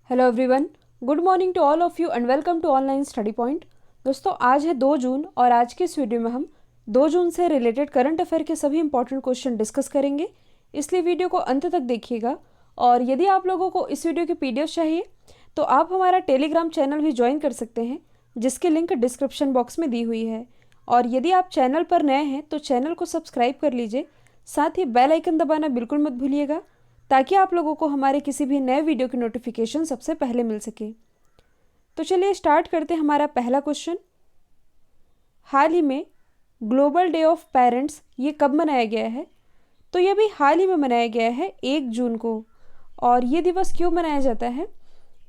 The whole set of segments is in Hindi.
Hello everyone, good morning to all of you and welcome to online study point. दोस्तों, आज है 2 जून और आज के इस वीडियो में हम 2 जून से रिलेटेड करंट अफेयर के सभी इंपॉर्टेंट क्वेश्चन डिस्कस करेंगे, इसलिए वीडियो को अंत तक देखिएगा। और यदि आप लोगों को इस वीडियो की पीडीएफ चाहिए तो आप हमारा टेलीग्राम चैनल भी ज्वाइन कर सकते हैं, जिसकी लिंक डिस्क्रिप्शन बॉक्स में दी हुई है। और यदि आप चैनल पर नए हैं तो चैनल को सब्सक्राइब कर लीजिए, साथ ही बेल आइकन दबाना बिल्कुल मत भूलिएगा, ताकि आप लोगों को हमारे किसी भी नए वीडियो की नोटिफिकेशन सबसे पहले मिल सके। तो चलिए स्टार्ट करते हैं हमारा पहला क्वेश्चन। हाल ही में ग्लोबल डे ऑफ पेरेंट्स ये कब मनाया गया है? तो ये भी हाल ही में मनाया गया है 1 जून को। और ये दिवस क्यों मनाया जाता है?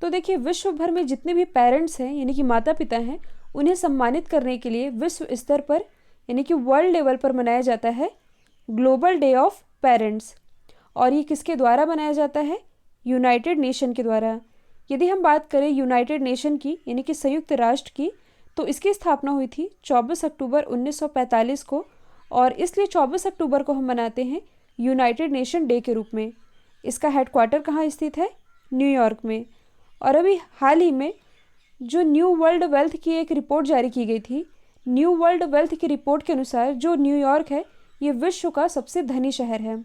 तो देखिए, विश्व भर में जितने भी पेरेंट्स हैं यानी कि माता पिता हैं, उन्हें सम्मानित करने के लिए विश्व स्तर पर यानी कि वर्ल्ड लेवल पर मनाया जाता है ग्लोबल डे ऑफ पेरेंट्स। और ये किसके द्वारा मनाया जाता है? यूनाइटेड नेशन के द्वारा। यदि हम बात करें यूनाइटेड नेशन की यानी कि संयुक्त राष्ट्र की, तो इसकी स्थापना हुई थी 24 अक्टूबर 1945 को, और इसलिए 24 अक्टूबर को हम मनाते हैं यूनाइटेड नेशन डे के रूप में। इसका हेडक्वार्टर कहाँ स्थित है? न्यूयॉर्क में। और अभी हाल ही में जो न्यू वर्ल्ड वेल्थ की एक रिपोर्ट जारी की गई थी, न्यू वर्ल्ड वेल्थ की रिपोर्ट के अनुसार जो न्यूयॉर्क है ये विश्व का सबसे धनी शहर है।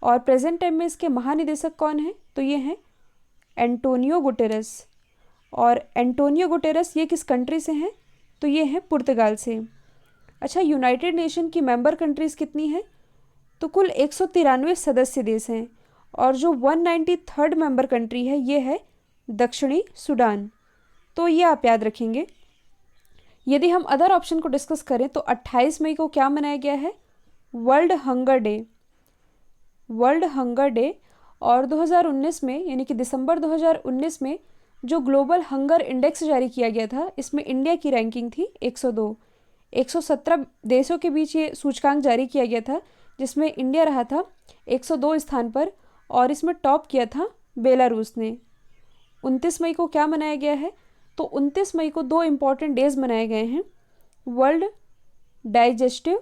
और प्रेजेंट टाइम में इसके महानिदेशक कौन हैं? तो ये हैं एंटोनियो गुटेरेस। और एंटोनियो गुटेरेस ये किस कंट्री से हैं? तो ये हैं पुर्तगाल से। अच्छा, यूनाइटेड नेशन की मेंबर कंट्रीज़ कितनी हैं? तो कुल 193 सदस्य देश हैं। और जो 193rd मेंबर कंट्री है ये है दक्षिणी सूडान। तो ये आप याद रखेंगे। यदि हम अदर ऑप्शन को डिस्कस करें तो 28 मई को क्या मनाया गया है? World hunger day. World hunger day. और 2019 में यानी कि दिसंबर 2019 में जो ग्लोबल हंगर इंडेक्स जारी किया गया था, इसमें इंडिया की रैंकिंग थी 102। 117 देशों के बीच ये सूचकांक जारी किया गया था, जिसमें इंडिया रहा था 102 स्थान पर, और इसमें टॉप किया था बेलारूस ने। 29 मई को क्या मनाया गया है? तो 29 मई को 2 इम्पॉर्टेंट डेज मनाए गए हैं, वर्ल्ड डाइजेस्टिव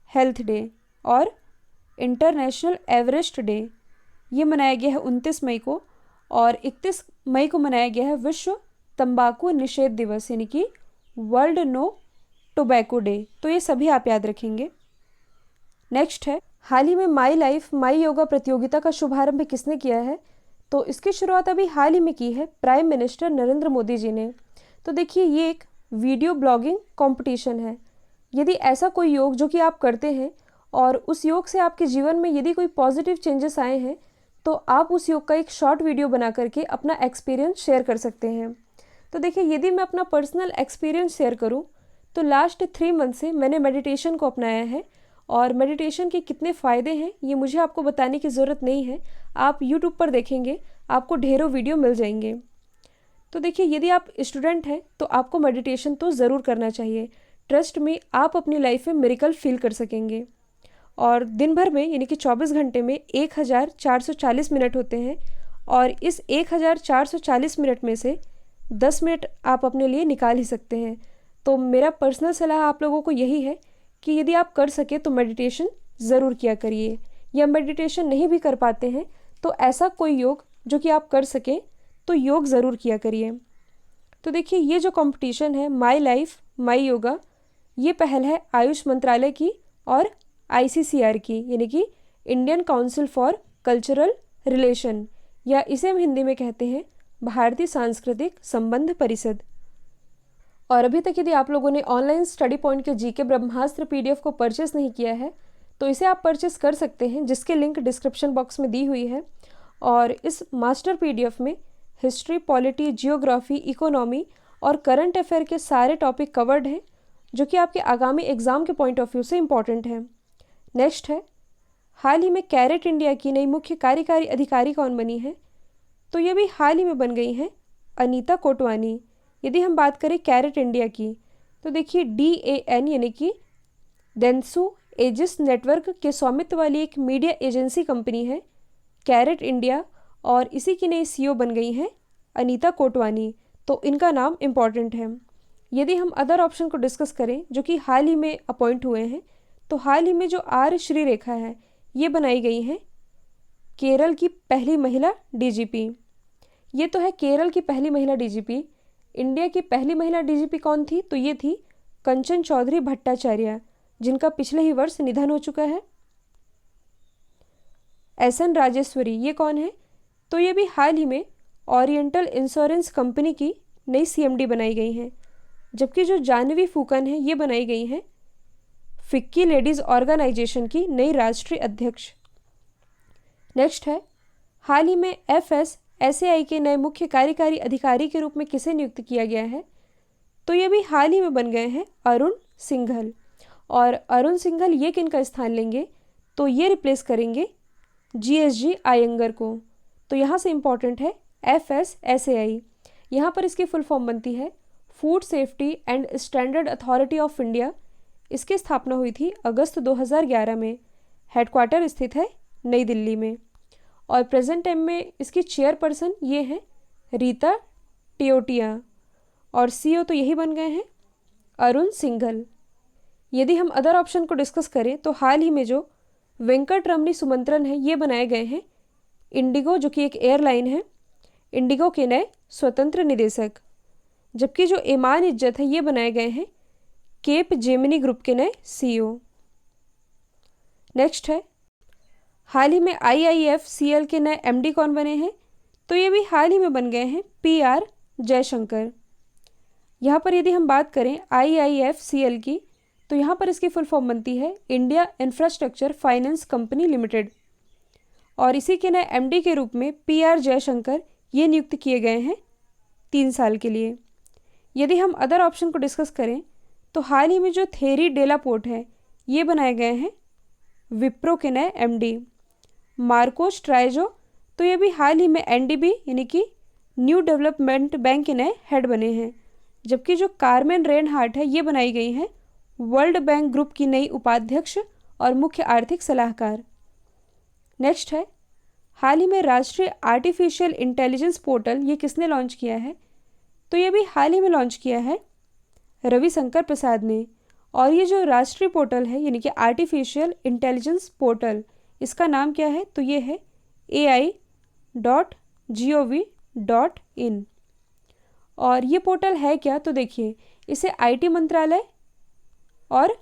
हेल्थ डे और इंटरनेशनल एवरेस्ट डे। ये मनाया गया है 29 मई को। और 31 मई को मनाया गया है विश्व तंबाकू निषेध दिवस यानी कि वर्ल्ड नो टोबैको डे। तो ये सभी आप याद रखेंगे। नेक्स्ट है, हाल ही में माई लाइफ माई योगा प्रतियोगिता का शुभारंभ किसने किया है? तो इसकी शुरुआत अभी हाल ही में की है प्राइम मिनिस्टर नरेंद्र मोदी जी ने। तो देखिए, ये एक वीडियो ब्लॉगिंग कॉम्पिटिशन है। यदि ऐसा कोई योग जो कि आप करते हैं और उस योग से आपके जीवन में यदि कोई पॉजिटिव चेंजेस आए हैं, तो आप उस योग का एक शॉर्ट वीडियो बना करके अपना एक्सपीरियंस शेयर कर सकते हैं। तो देखिए, यदि मैं अपना पर्सनल एक्सपीरियंस शेयर करूं, तो लास्ट 3 मंथ से मैंने मेडिटेशन को अपनाया है। और मेडिटेशन के कितने फ़ायदे हैं ये मुझे आपको बताने की ज़रूरत नहीं है, आप यूट्यूब पर देखेंगे, आपको ढेरों वीडियो मिल जाएंगे। तो देखिए, यदि आप स्टूडेंट हैं तो आपको मेडिटेशन तो ज़रूर करना चाहिए। ट्रस्ट में, आप अपनी लाइफ में मिरेकल फील कर सकेंगे। और दिन भर में यानी कि 24 घंटे में 1440 मिनट होते हैं, और इस 1440 मिनट में से 10 मिनट आप अपने लिए निकाल ही सकते हैं। तो मेरा पर्सनल सलाह आप लोगों को यही है कि यदि आप कर सके तो मेडिटेशन ज़रूर किया करिए, या मेडिटेशन नहीं भी कर पाते हैं तो ऐसा कोई योग जो कि आप कर सकें तो योग ज़रूर किया करिए। तो देखिए, ये जो कंपटीशन है माई लाइफ माई योगा, ये पहल है आयुष मंत्रालय की और ICCR की यानी कि Indian council for cultural relation, या इसे हम हिंदी में कहते हैं भारतीय सांस्कृतिक संबंध परिषद। और अभी तक यदि आप लोगों ने ऑनलाइन स्टडी पॉइंट के जीके ब्रह्मास्त्र PDF को परचेस नहीं किया है तो इसे आप परचेस कर सकते हैं, जिसके लिंक डिस्क्रिप्शन बॉक्स में दी हुई है। और इस मास्टर PDF में हिस्ट्री, पॉलिटी, जियोग्राफी, इकोनॉमी और करंट अफेयर के सारे टॉपिक कवर्ड हैं, जो कि आपके आगामी एग्जाम के पॉइंट ऑफ व्यू से इम्पॉर्टेंट है। नेक्स्ट है, हाल ही में कैरेट इंडिया की नई मुख्य कार्यकारी अधिकारी कौन बनी है? तो ये भी हाल ही में बन गई हैं अनीता कोटवानी। यदि हम बात करें कैरेट इंडिया की, तो देखिए DAN यानी कि डेंसू एजिस नेटवर्क के स्वामित्व वाली एक मीडिया एजेंसी कंपनी है कैरेट इंडिया, और इसी की नई CEO बन गई हैं अनीता कोटवानी। तो इनका नाम इम्पॉर्टेंट है। यदि हम अदर ऑप्शन को डिस्कस करें जो कि हाल ही में अपॉइंट हुए हैं, तो हाल ही में जो R श्रीरेखा है ये बनाई गई हैं केरल की पहली महिला DGP। ये तो है केरल की पहली महिला डीजीपी। इंडिया की पहली महिला डीजीपी कौन थी? तो ये थी कंचन चौधरी भट्टाचार्य, जिनका पिछले ही वर्ष निधन हो चुका है। एसएन राजेश्वरी, ये कौन है? तो ये भी हाल ही में ओरिएंटल इंश्योरेंस कंपनी की नई सीएमडी बनाई गई हैं। जबकि जो जानवी फूकन है ये बनाई गई हैं फिक्की लेडीज़ ऑर्गेनाइजेशन की नई राष्ट्रीय अध्यक्ष। नेक्स्ट है, हाल ही में FSSAI के नए मुख्य कार्यकारी अधिकारी के रूप में किसे नियुक्त किया गया है? तो ये भी हाल ही में बन गए हैं अरुण सिंघल। और अरुण सिंघल ये किनका स्थान लेंगे? तो ये रिप्लेस करेंगे GSG आयंगर को। तो यहाँ से इम्पॉर्टेंट है FSSAI। यहाँ पर इसकी फुल फॉर्म बनती है food safety and standard authority of India. इसकी स्थापना हुई थी अगस्त 2011 में। हेडक्वार्टर स्थित है नई दिल्ली में। और प्रेजेंट टाइम में इसकी चेयरपर्सन ये हैं रीता टियोटिया। और CEO तो यही बन गए हैं अरुण सिंघल। यदि हम अदर ऑप्शन को डिस्कस करें तो हाल ही में जो वेंकट रमनी सुमंत्रन है ये बनाए गए हैं इंडिगो, जो कि एक एयरलाइन है, इंडिगो के नए स्वतंत्र निदेशक। जबकि जो ईमान इज्जत है ये बनाए गए हैं केप जेमिनी ग्रुप के नए CEO। नेक्स्ट है, हाल ही में IIFCL के नए MD कौन बने हैं? तो ये भी हाल ही में बन गए हैं PR जयशंकर। यहाँ पर यदि हम बात करें IIFCL की तो यहाँ पर इसकी फुल फॉर्म बनती है India infrastructure finance company limited. और इसी के नए MD के रूप में PR जयशंकर ये नियुक्त किए गए हैं 3 साल के लिए। यदि हम अदर ऑप्शन को डिस्कस करें तो हाल ही में जो थेरी डेलापोर्ट है ये बनाए गए हैं विप्रो के नए MD। मार्कोस ट्राइजो तो ये भी हाल ही में NDB यानी कि न्यू डेवलपमेंट बैंक के नए हेड बने हैं। जबकि जो कार्मेन रेनहार्ट है ये बनाई गई हैं वर्ल्ड बैंक ग्रुप की नई उपाध्यक्ष और मुख्य आर्थिक सलाहकार। नेक्स्ट है, हाल ही में राष्ट्रीय आर्टिफिशियल इंटेलिजेंस पोर्टल ये किसने लॉन्च किया है? तो ये भी हाल ही में लॉन्च किया है रविशंकर प्रसाद ने। और ये जो राष्ट्रीय पोर्टल है यानी कि आर्टिफिशियल इंटेलिजेंस पोर्टल, इसका नाम क्या है? तो ये है AI.gov.in। और ये पोर्टल है क्या? तो देखिए, इसे IT मंत्रालय और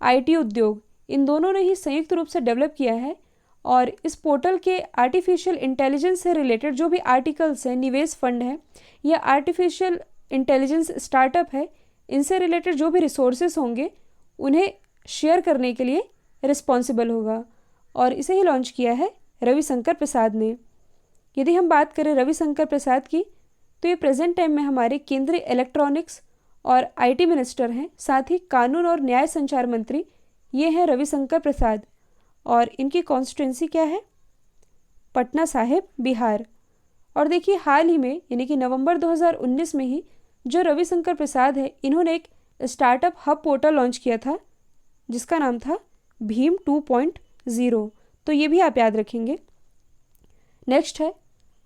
IT उद्योग इन दोनों ने ही संयुक्त रूप से डेवलप किया है। और इस पोर्टल के आर्टिफिशियल इंटेलिजेंस से रिलेटेड जो भी आर्टिकल्स हैं, निवेश फंड है या आर्टिफिशियल इंटेलिजेंस स्टार्टअप है, इनसे रिलेटेड जो भी रिसोर्सेज होंगे उन्हें शेयर करने के लिए रिस्पॉन्सिबल होगा। और इसे ही लॉन्च किया है रविशंकर प्रसाद ने। यदि हम बात करें रविशंकर प्रसाद की तो ये प्रेजेंट टाइम में हमारे केंद्रीय इलेक्ट्रॉनिक्स और IT मिनिस्टर हैं, साथ ही कानून और न्याय संचार मंत्री ये हैं रविशंकर प्रसाद। और इनकी कॉन्स्टिट्यूंसी क्या है? पटना साहिब, बिहार। और देखिए, हाल ही में यानी कि नवंबर 2019 में ही जो रविशंकर प्रसाद है इन्होंने एक स्टार्टअप हब पोर्टल लॉन्च किया था जिसका नाम था भीम 2.0। तो ये भी आप याद रखेंगे। नेक्स्ट है,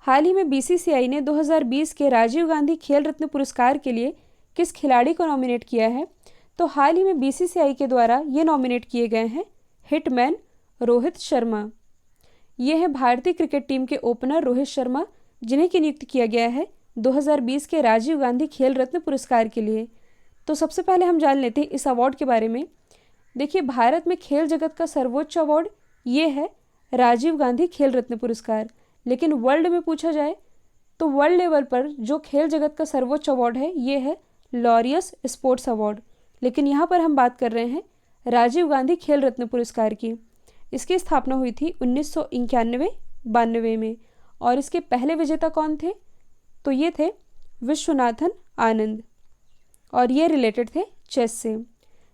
हाल ही में BCCI ने 2020 के राजीव गांधी खेल रत्न पुरस्कार के लिए किस खिलाड़ी को नॉमिनेट किया है? तो हाल ही में BCCI के द्वारा ये नॉमिनेट किए गए हैं हिटमैन रोहित शर्मा। ये है भारतीय क्रिकेट टीम के ओपनर रोहित शर्मा, जिन्हें की नियुक्त किया गया है 2020 के राजीव गांधी खेल रत्न पुरस्कार के लिए। तो सबसे पहले हम जान लेते हैं इस अवार्ड के बारे में। देखिए, भारत में खेल जगत का सर्वोच्च अवार्ड ये है राजीव गांधी खेल रत्न पुरस्कार। लेकिन वर्ल्ड में पूछा जाए तो वर्ल्ड लेवल पर जो खेल जगत का सर्वोच्च अवार्ड है ये है लॉरियस स्पोर्ट्स अवार्ड। लेकिन यहाँ पर हम बात कर रहे हैं राजीव गांधी खेल रत्न पुरस्कार की। इसकी स्थापना हुई थी 1991-92 में। और इसके पहले विजेता कौन थे? तो ये थे विश्वनाथन आनंद। और ये रिलेटेड थे चेस से।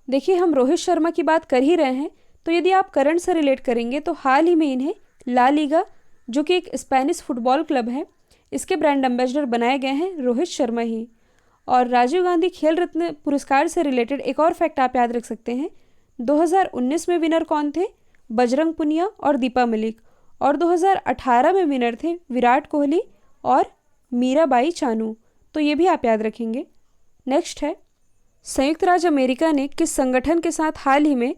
देखिए, हम रोहित शर्मा की बात कर ही रहे हैं तो यदि आप करंट से रिलेट करेंगे तो हाल ही में इन्हें ला लीगा, जो कि एक स्पेनिश फुटबॉल क्लब है, इसके ब्रांड एम्बेसडर बनाए गए हैं रोहित शर्मा ही। और राजीव गांधी खेल रत्न पुरस्कार से रिलेटेड एक और फैक्ट आप याद रख सकते हैं। 2019 में विनर कौन थे? बजरंग पुनिया और दीपा मलिक। और 2018 में विनर थे विराट कोहली और मीराबाई चानू। तो ये भी आप याद रखेंगे। नेक्स्ट है, संयुक्त राज्य अमेरिका ने किस संगठन के साथ हाल ही में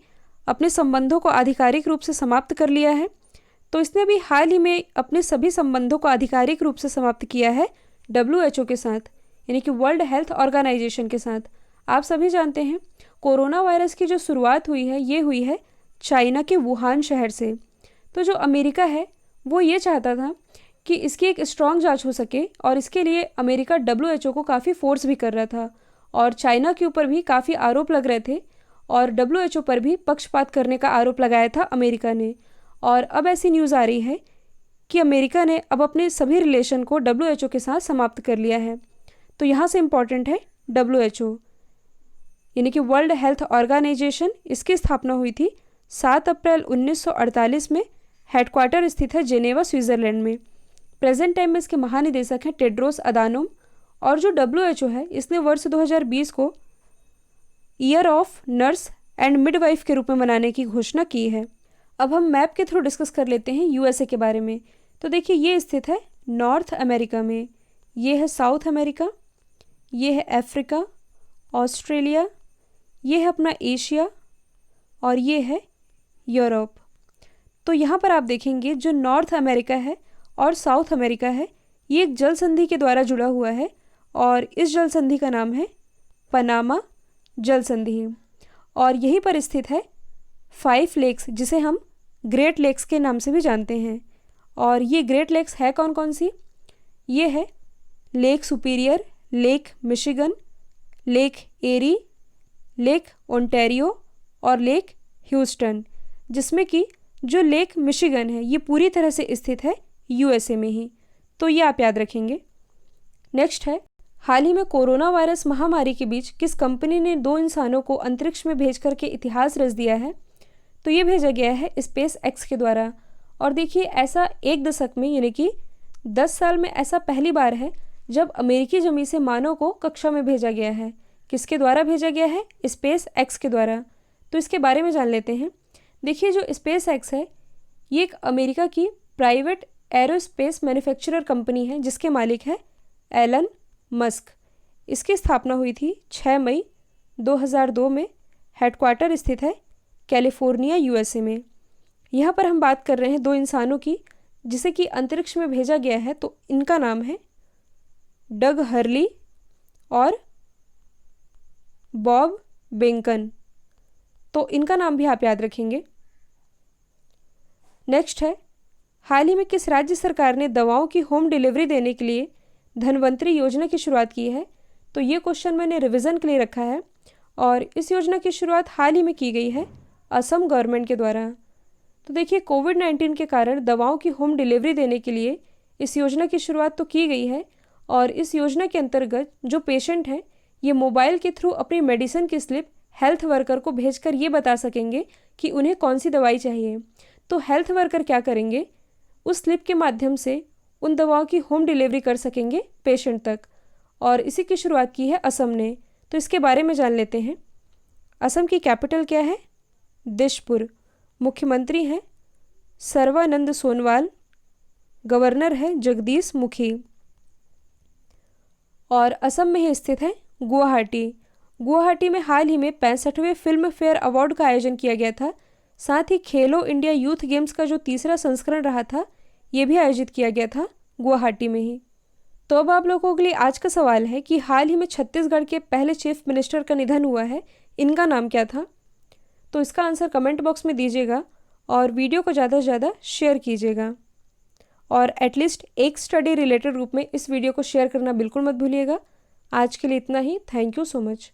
अपने संबंधों को आधिकारिक रूप से समाप्त कर लिया है? तो इसने अभी हाल ही में अपने सभी संबंधों को आधिकारिक रूप से समाप्त किया है WHO के साथ, यानी कि वर्ल्ड हेल्थ ऑर्गेनाइजेशन के साथ। आप सभी जानते हैं कोरोना वायरस की जो शुरुआत हुई है ये हुई है चाइना के वुहान शहर से। तो जो अमेरिका है वो ये चाहता था कि इसकी एक स्ट्रॉन्ग जांच हो सके, और इसके लिए अमेरिका WHO को काफ़ी फोर्स भी कर रहा था, और चाइना के ऊपर भी काफ़ी आरोप लग रहे थे, और WHO पर भी पक्षपात करने का आरोप लगाया था अमेरिका ने। और अब ऐसी न्यूज़ आ रही है कि अमेरिका ने अब अपने सभी रिलेशन को WHO के साथ समाप्त कर लिया है। तो यहाँ से इम्पॉर्टेंट है WHO, यानी कि वर्ल्ड हेल्थ ऑर्गेनाइजेशन। इसकी स्थापना हुई थी 7 अप्रैल 1948 में। हेडक्वार्टर स्थित है जेनेवा, स्विट्ज़रलैंड में। प्रेजेंट टाइम में इसके महानिदेशक हैं टेड्रोस अदानोम। और जो WHO है इसने वर्ष 2020 को year of nurse and midwife के रूप में मनाने की घोषणा की है। अब हम मैप के थ्रू डिस्कस कर लेते हैं USA के बारे में। तो देखिए ये स्थित है नॉर्थ अमेरिका में, ये है साउथ अमेरिका, ये है अफ्रीका, ऑस्ट्रेलिया, ये है अपना एशिया, और ये है यूरोप। तो यहाँ पर आप देखेंगे जो नॉर्थ अमेरिका है और साउथ अमेरिका है ये एक जल संधि के द्वारा जुड़ा हुआ है, और इस जल संधि का नाम है पनामा जल संधि। और यहीं पर स्थित है 5 लेक्स, जिसे हम ग्रेट लेक्स के नाम से भी जानते हैं। और ये ग्रेट लेक्स है कौन कौन सी? ये है Lake Superior, Lake Michigan, Lake Erie, Lake Ontario और लेक ह्यूस्टन, जिसमें कि जो लेक मिशिगन है ये पूरी तरह से स्थित है USA में ही। तो ये आप याद रखेंगे। नेक्स्ट है, हाल ही में कोरोना वायरस महामारी के बीच किस कंपनी ने 2 इंसानों को अंतरिक्ष में भेज करके इतिहास रच दिया है? तो ये भेजा गया है SpaceX के द्वारा। और देखिए ऐसा 1 दशक में, यानी कि 10 साल में ऐसा पहली बार है जब अमेरिकी ज़मीन से मानव को कक्षा में भेजा गया है। किसके द्वारा भेजा गया है? SpaceX के द्वारा। तो इसके बारे में जान लेते हैं। देखिए जो SpaceX है ये एक अमेरिका की प्राइवेट एरोस्पेस मैन्युफैक्चरर कंपनी है, जिसके मालिक है एलन मस्क। इसकी स्थापना हुई थी 6 मई 2002 में। हेडक्वार्टर स्थित है कैलिफोर्निया USA में। यहाँ पर हम बात कर रहे हैं 2 इंसानों की जिसे कि अंतरिक्ष में भेजा गया है। तो इनका नाम है डग हर्ली और बॉब बेंकन। तो इनका नाम भी आप याद रखेंगे। नेक्स्ट है, हाल ही में किस राज्य सरकार ने दवाओं की होम डिलीवरी देने के लिए धन्वंतरी योजना की शुरुआत की है? तो ये क्वेश्चन मैंने रिवीजन के लिए रखा है, और इस योजना की शुरुआत हाल ही में की गई है असम गवर्नमेंट के द्वारा। तो देखिए कोविड-19 के कारण दवाओं की होम डिलीवरी देने के लिए इस योजना की शुरुआत तो की गई है, और इस योजना के अंतर्गत जो पेशेंट हैं ये मोबाइल के थ्रू अपनी मेडिसिन की स्लिप हेल्थ वर्कर को भेजकर ये बता सकेंगे कि उन्हें कौन सी दवाई चाहिए। तो हेल्थ वर्कर क्या करेंगे, उस स्लिप के माध्यम से उन दवाओं की होम डिलीवरी कर सकेंगे पेशेंट तक। और इसी की शुरुआत की है असम ने। तो इसके बारे में जान लेते हैं। असम की कैपिटल क्या है? दिशपुर। मुख्यमंत्री हैं सर्बानंद सोनोवाल, गवर्नर है जगदीश मुखी। और असम में ही स्थित है गुवाहाटी। गुवाहाटी में हाल ही में 65वें फिल्म फेयर अवार्ड का आयोजन किया गया था। साथ ही खेलो इंडिया यूथ गेम्स का जो 3रा संस्करण रहा था ये भी आयोजित किया गया था गुवाहाटी में ही। तो अब आप लोगों के लिए आज का सवाल है कि हाल ही में छत्तीसगढ़ के पहले चीफ मिनिस्टर का निधन हुआ है, इनका नाम क्या था? तो इसका आंसर कमेंट बॉक्स में दीजिएगा, और वीडियो को ज़्यादा से ज़्यादा शेयर कीजिएगा, और एटलीस्ट एक स्टडी रिलेटेड रूप में इस वीडियो को शेयर करना बिल्कुल मत भूलिएगा। आज के लिए इतना ही। Thank you so much.